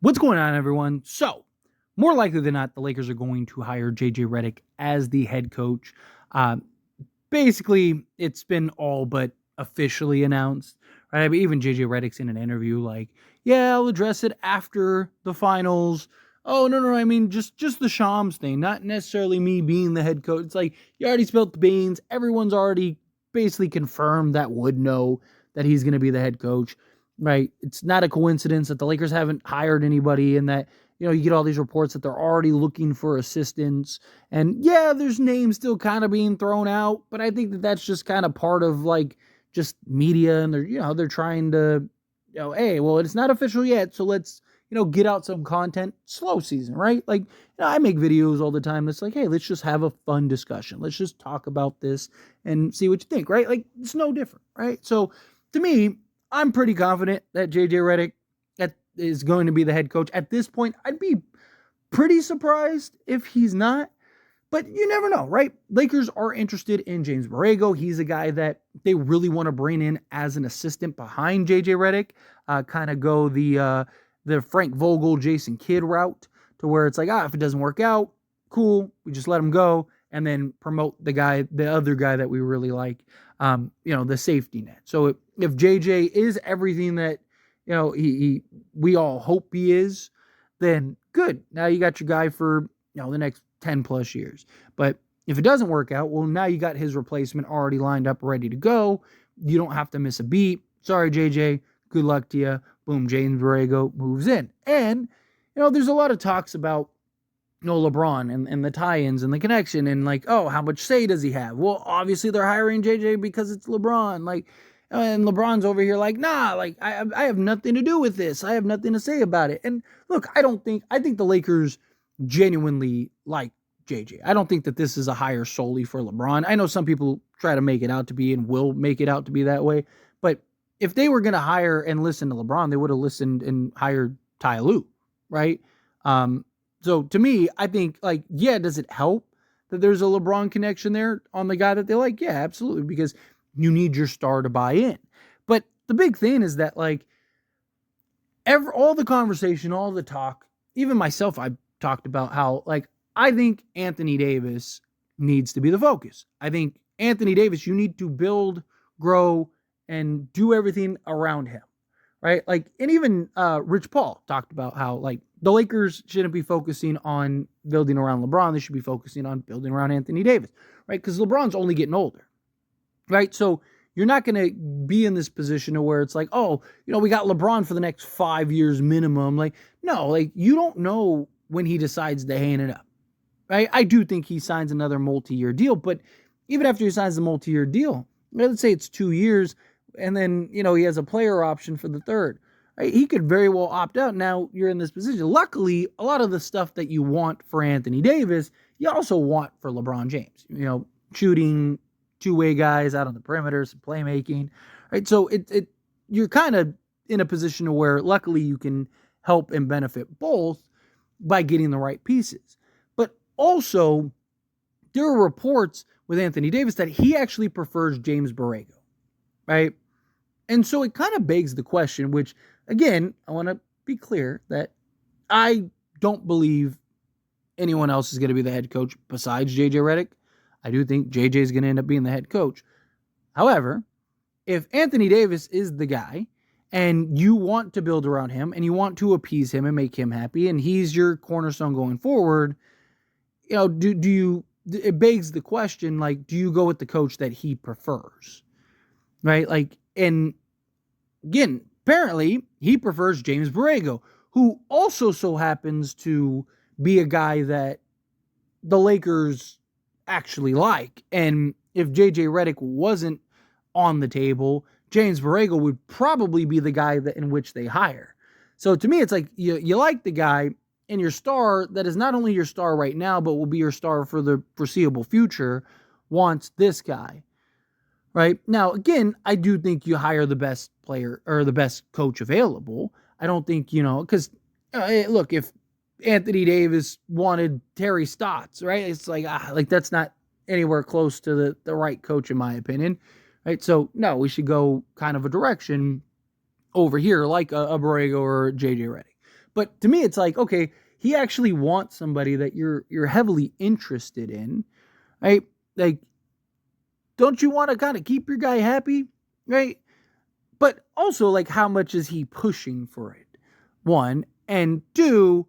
What's going on, everyone? So, more likely than not, the Lakers are going to hire JJ Redick as the head coach. Uh, Basically, it's been all but officially announced, right? I mean, even JJ Redick's in an interview like, "Yeah, I'll address it after the finals." Oh no, I mean just the Shams thing, not necessarily me being the head coach. It's like you already spilled the beans. Everyone's already basically confirmed that would know that he's going to be the head coach, right? It's not a coincidence that the Lakers haven't hired anybody, and that you get all these reports that they're already looking for assistants. And yeah, there's names still kind of being thrown out, but I think that that's just kind of part of like just media, and they're trying to, hey, well, it's not official yet, so let's get out some content. Slow season, right? Like, I make videos all the time that's like, hey, let's just have a fun discussion. Let's just talk about this and see what you think, right? Like, it's no different, right? So to me, I'm pretty confident that JJ Redick is going to be the head coach. At this point, I'd be pretty surprised if he's not, but you never know, right? Lakers are interested in James Borrego. He's a guy that they really want to bring in as an assistant behind JJ Redick, kind of go the Frank Vogel, Jason Kidd route, to where it's like, if it doesn't work out, cool, we just let him go, and then promote the other guy that we really like, the safety net. So if JJ is everything that we all hope he is, then good. Now you got your guy for the next 10 plus years. But if it doesn't work out, well, now you got his replacement already lined up, ready to go. You don't have to miss a beat. Sorry, JJ. Good luck to you. Boom, James Borrego moves in. And there's a lot of talks about LeBron and the tie-ins and the connection, and like, oh, how much say does he have? Well, obviously they're hiring JJ because it's LeBron. Like, and LeBron's over here like, nah, like I have nothing to do with this. I have nothing to say about it. And look, I think the Lakers genuinely like JJ. I don't think that this is a hire solely for LeBron. I know some people try to make it out to be and will make it out to be that way. But if they were going to hire and listen to LeBron, they would have listened and hired Ty Lue, right? So to me, I think, like, yeah, does it help that there's a LeBron connection there on the guy that they like? Yeah, absolutely, because you need your star to buy in. But the big thing is that, like, all the conversation, all the talk, even myself, I talked about how, like, I think Anthony Davis needs to be the focus. I think Anthony Davis, you need to build, grow, and do everything around him, right? Like, and even Rich Paul talked about how, like, the Lakers shouldn't be focusing on building around LeBron. They should be focusing on building around Anthony Davis, right? Because LeBron's only getting older, right? So you're not going to be in this position where it's like, oh, we got LeBron for the next 5 years minimum. Like, no, like, you don't know when he decides to hang it up, right? I do think he signs another multi-year deal, but even after he signs the multi-year deal, let's say it's 2 years, and then, he has a player option for the third. Right? He could very well opt out. Now you're in this position. Luckily, a lot of the stuff that you want for Anthony Davis, you also want for LeBron James. Shooting, two-way guys out on the perimeter, some playmaking. Right? So you're kind of in a position where luckily you can help and benefit both by getting the right pieces. But also, there are reports with Anthony Davis that he actually prefers James Borrego. Right? And so it kind of begs the question, which, again, I want to be clear that I don't believe anyone else is going to be the head coach besides JJ Redick. I do think JJ is going to end up being the head coach. However, if Anthony Davis is the guy and you want to build around him and you want to appease him and make him happy, and he's your cornerstone going forward, it begs the question, like, do you go with the coach that he prefers? Right? Like, and again, apparently he prefers James Borrego, who also so happens to be a guy that the Lakers actually like. And if JJ Redick wasn't on the table, James Borrego would probably be the guy in which they hire. So to me, it's like you like the guy, and your star that is not only your star right now, but will be your star for the foreseeable future, wants this guy. Right? Now, again, I do think you hire the best player or the best coach available. I don't think, because look, if Anthony Davis wanted Terry Stotts, right? It's like, that's not anywhere close to the right coach, in my opinion. Right? So, no, we should go kind of a direction over here like a Borrego or JJ Redick. But to me, it's like, okay, he actually wants somebody that you're heavily interested in, right? Like, don't you want to kind of keep your guy happy, right? But also, like, how much is he pushing for it? One, and two,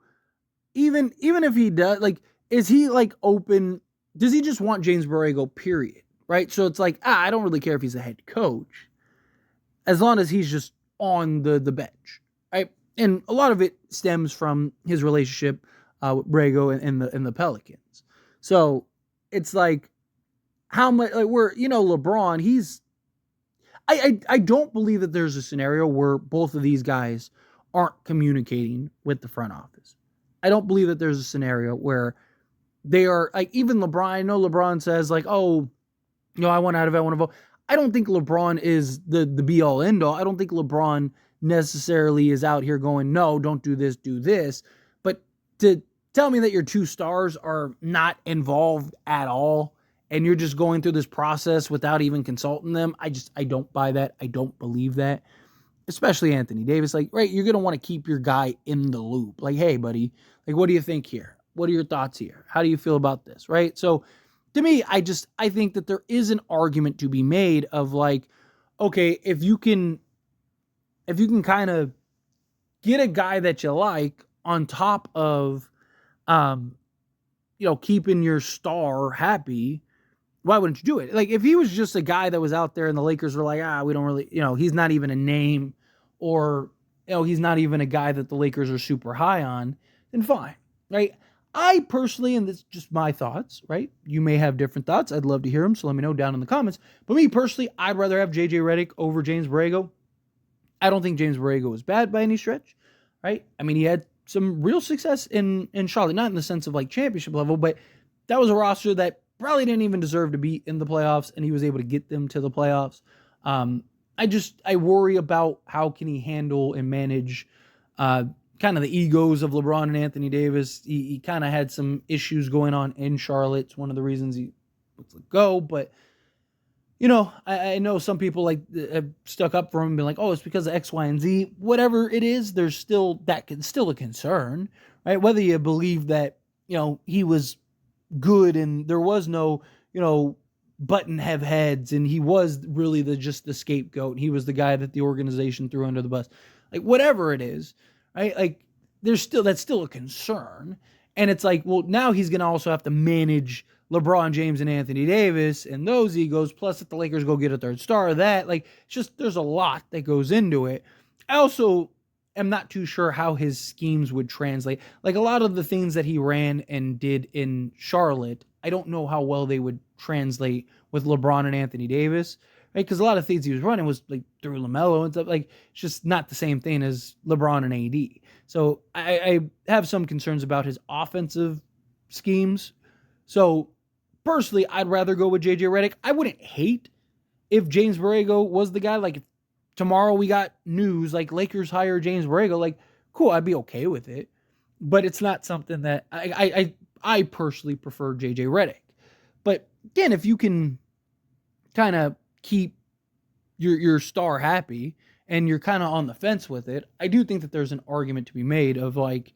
even if he does, like, is he like open? Does he just want James Borrego? Period. Right. So it's like, I don't really care if he's a head coach, as long as he's just on the bench, right? And a lot of it stems from his relationship with Borrego and the Pelicans. So it's like, how much, like, we're, LeBron, he's, I don't believe that there's a scenario where both of these guys aren't communicating with the front office. I don't believe that there's a scenario where they are, like, even LeBron. I know LeBron says, like, oh, I want out of it, I want to vote. I don't think LeBron is the be all end all. I don't think LeBron necessarily is out here going, no, don't do this, do this. But to tell me that your two stars are not involved at all and you're just going through this process without even consulting them, I don't buy that. I don't believe that. Especially Anthony Davis. Like, right, you're going to want to keep your guy in the loop. Like, hey, buddy, like, what do you think here? What are your thoughts here? How do you feel about this? Right? So to me, I think that there is an argument to be made of, like, okay, if you can kind of get a guy that you like on top of, keeping your star happy, why wouldn't you do it? Like, if he was just a guy that was out there and the Lakers were like, we don't really, he's not even a name, or, he's not even a guy that the Lakers are super high on, then fine, right? I personally, and this is just my thoughts, right? You may have different thoughts. I'd love to hear them, so let me know down in the comments. But me personally, I'd rather have JJ Redick over James Borrego. I don't think James Borrego is bad by any stretch, right? I mean, he had some real success in Charlotte, not in the sense of like championship level, but that was a roster that probably didn't even deserve to be in the playoffs, and he was able to get them to the playoffs. I worry about how can he handle and manage kind of the egos of LeBron and Anthony Davis. He kind of had some issues going on in Charlotte. It's one of the reasons he lets it go. But, I know some people like have stuck up for him and been like, oh, it's because of X, Y, and Z. Whatever it is, there's still a concern, right? Whether you believe that, he was good and there was no, button have heads and he was really just the scapegoat. And he was the guy that the organization threw under the bus. Like, whatever it is, right? Like, that's still a concern. And it's like, well, now he's going to also have to manage LeBron James and Anthony Davis and those egos. Plus, if the Lakers go get a third star, there's a lot that goes into it. I also am not too sure how his schemes would translate. Like, a lot of the things that he ran and did in Charlotte, I don't know how well they would translate with LeBron and Anthony Davis. Right? Because a lot of things he was running was like through LaMelo and stuff. Like, it's just not the same thing as LeBron and AD. So I have some concerns about his offensive schemes. So personally, I'd rather go with JJ Redick. I wouldn't hate if James Borrego was the guy. Like, if tomorrow we got news like Lakers hire James Borrego, like, cool, I'd be okay with it. But it's not something that I personally prefer JJ Redick. But again, if you can kind of keep your star happy and you're kind of on the fence with it, I do think that there's an argument to be made of, like,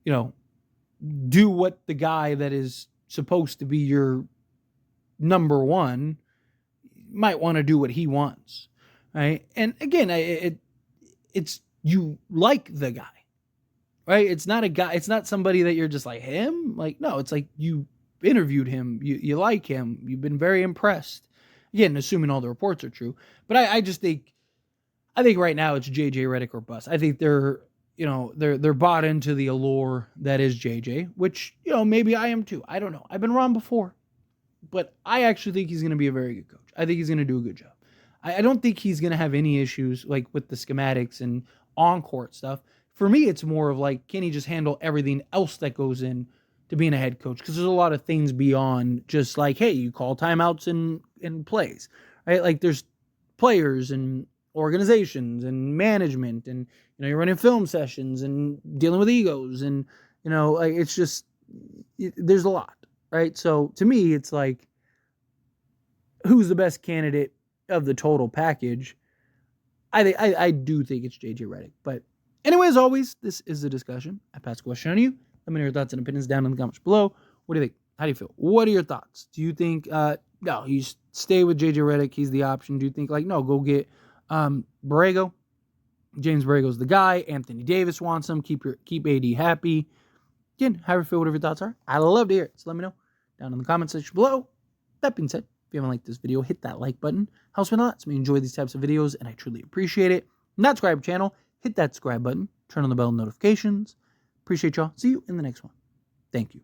do what the guy that is supposed to be your number one might want to do what he wants, right? And again, it's you like the guy, right? It's not a guy. It's not somebody that you're just like, him. Like, no, it's like you interviewed him. You like him. You've been very impressed. Again, assuming all the reports are true. But I just think, right now it's JJ Redick or bust. I think they're bought into the allure that is JJ, which, maybe I am too. I don't know. I've been wrong before. But I actually think he's going to be a very good coach. I think he's going to do a good job. I don't think he's going to have any issues like with the schematics and on-court stuff. For me, it's more of like, can he just handle everything else that goes in to being a head coach? Because there's a lot of things beyond just like, hey, you call timeouts and plays, right? Like, there's players and organizations and management, and you're running film sessions and dealing with egos, and like, it's just, there's a lot, right? So to me, it's like, who's the best candidate of the total package? I do think it's JJ Redick, but Anyway, as always, this is a discussion. I pass a question on you. Let me know your thoughts and opinions down in the comments below. What do you think? How do you feel? What are your thoughts? Do you think, no, you stay with JJ Redick? He's the option. Do you think, like, no, go get Borrego? James Borrego's the guy. Anthony Davis wants him. Keep AD happy. Again, how do you feel? Whatever your thoughts are. I'd love to hear it. So let me know down in the comment section below. That being said, if you haven't liked this video, hit that like button. Helps me a lot. So we enjoy these types of videos, and I truly appreciate it. Not subscribe to the channel. Hit that subscribe button. Turn on the bell notifications. Appreciate y'all. See you in the next one. Thank you.